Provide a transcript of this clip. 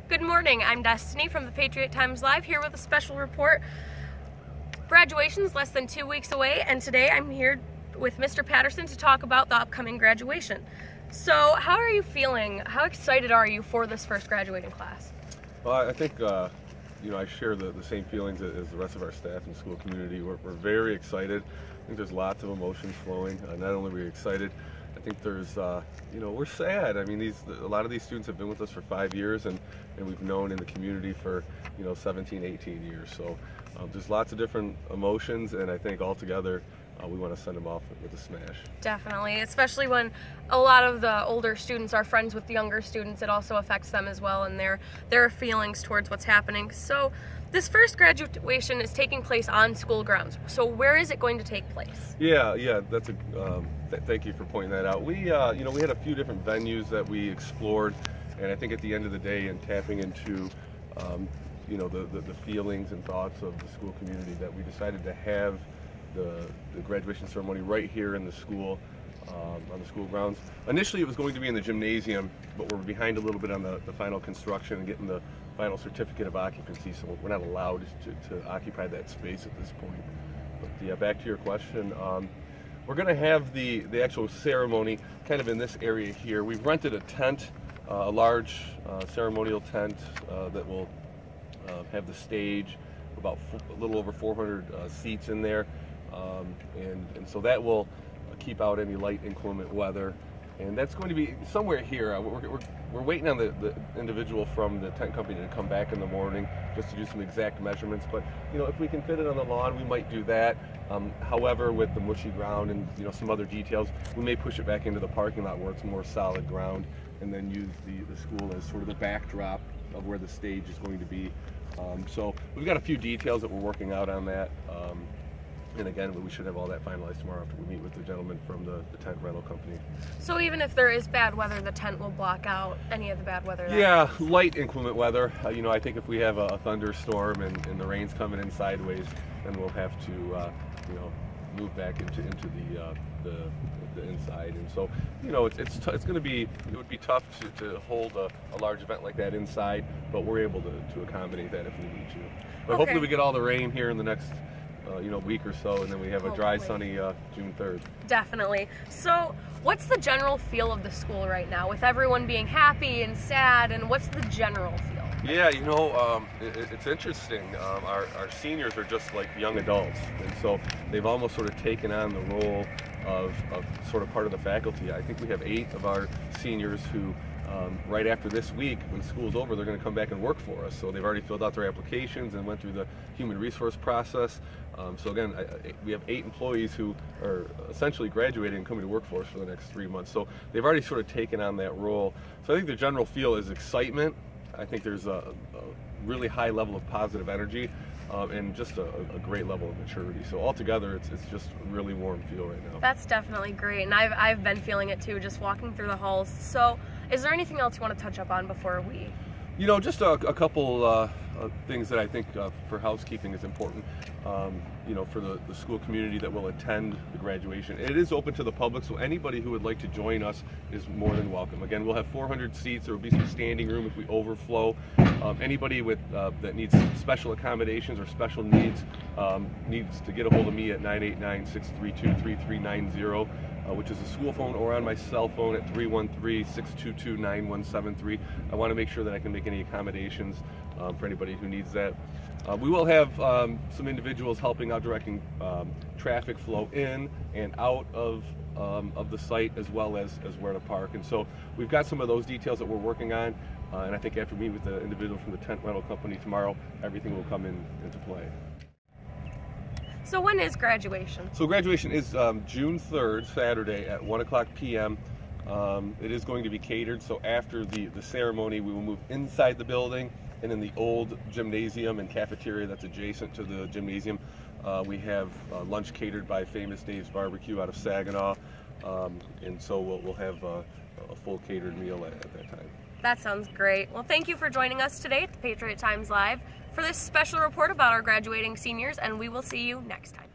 Good morning, I'm Destiny from the Patriot Times Live here with a special report. Graduation's less than 2 weeks away, and today I'm here with Mr. Patterson to talk about the upcoming graduation. So how are you feeling? How excited are you for this first graduating class? Well, I think I share the same feelings as the rest of our staff and school community. We're very excited. I think there's lots of emotions flowing. Not only are we excited, I think there's, we're sad. I mean, a lot of these students have been with us for 5 years, and we've known in the community for, 17, 18 years. So there's lots of different emotions, and I think altogether we want to send them off with a smash. Definitely, especially when a lot of the older students are friends with the younger students. It also affects them as well and their feelings towards what's happening. So this first graduation is taking place on school grounds. So where is it going to take place? Yeah, that's thank you for pointing that out. We had a few different venues that we explored, and I think at the end of the day, in tapping into the feelings and thoughts of the school community, that we decided to have the graduation ceremony right here in the school, on the school grounds. Initially it was going to be in the gymnasium, but we're behind a little bit on the final construction and getting the final certificate of occupancy, so we're not allowed to occupy that space at this point. But yeah, back to your question, we're going to have the actual ceremony kind of in this area here. We've rented a tent, a large ceremonial tent that will have the stage, about a little over 400 seats in there, and so that will keep out any light inclement weather, and that's going to be somewhere here. We're waiting on the individual from the tent company to come back in the morning just to do some exact measurements, but if we can fit it on the lawn, we might do that. However, with the mushy ground and some other details, we may push it back into the parking lot where it's more solid ground, and then use the school as sort of the backdrop of where the stage is going to be. So we've got a few details that we're working out on that, and again, we should have all that finalized tomorrow after we meet with the gentleman from the tent rental company. So even if there is bad weather, the tent will block out any of the bad weather? Yeah, light inclement weather. I think if we have a thunderstorm and the rain's coming in sideways, then we'll have to move back into the inside. And so it's going to be, it would be tough to hold a large event like that inside, but we're able to accommodate that if we need to. But okay. Hopefully we get all the rain here in the next week or so, and then we have a dry, sunny June 3rd. Definitely. So what's the general feel of the school right now, with everyone being happy and sad, and what's the general feel? Yeah, it's interesting. Our seniors are just like young adults, and so they've almost sort of taken on the role of sort of part of the faculty. I think we have 8 of our seniors who, right after this week, when school's over, they're going to come back and work for us. So they've already filled out their applications and went through the human resource process. So again, we have 8 employees who are essentially graduating and coming to work for us for the next 3 months. So they've already sort of taken on that role. So I think the general feel is excitement. I think there's a really high level of positive energy, and just a great level of maturity. So altogether, it's just a really warm feel right now. That's definitely great, and I've been feeling it too, just walking through the halls. So is there anything else you want to touch up on before we? Just a couple things that I think for housekeeping is important, for the school community that will attend the graduation. It is open to the public, so anybody who would like to join us is more than welcome. Again, we'll have 400 seats. There will be some standing room if we overflow. Anybody that needs special accommodations or special needs needs to get a hold of me at 989-632-3390. Which is a school phone, or on my cell phone at 313-622-9173. I want to make sure that I can make any accommodations for anybody who needs that. We will have some individuals helping out directing traffic flow in and out of the site, as well as where to park. And so we've got some of those details that we're working on, and I think after meeting with the individual from the tent rental company tomorrow, everything will come into play. So when is graduation? So graduation is June 3rd, Saturday at 1:00 p.m. It is going to be catered, so after the ceremony we will move inside the building, and in the old gymnasium and cafeteria that's adjacent to the gymnasium, we have lunch catered by Famous Dave's Barbecue out of Saginaw, and so we'll have a full catered meal at that time. That sounds great. Well, thank you for joining us today at the Patriot Times Live for this special report about our graduating seniors, and we will see you next time.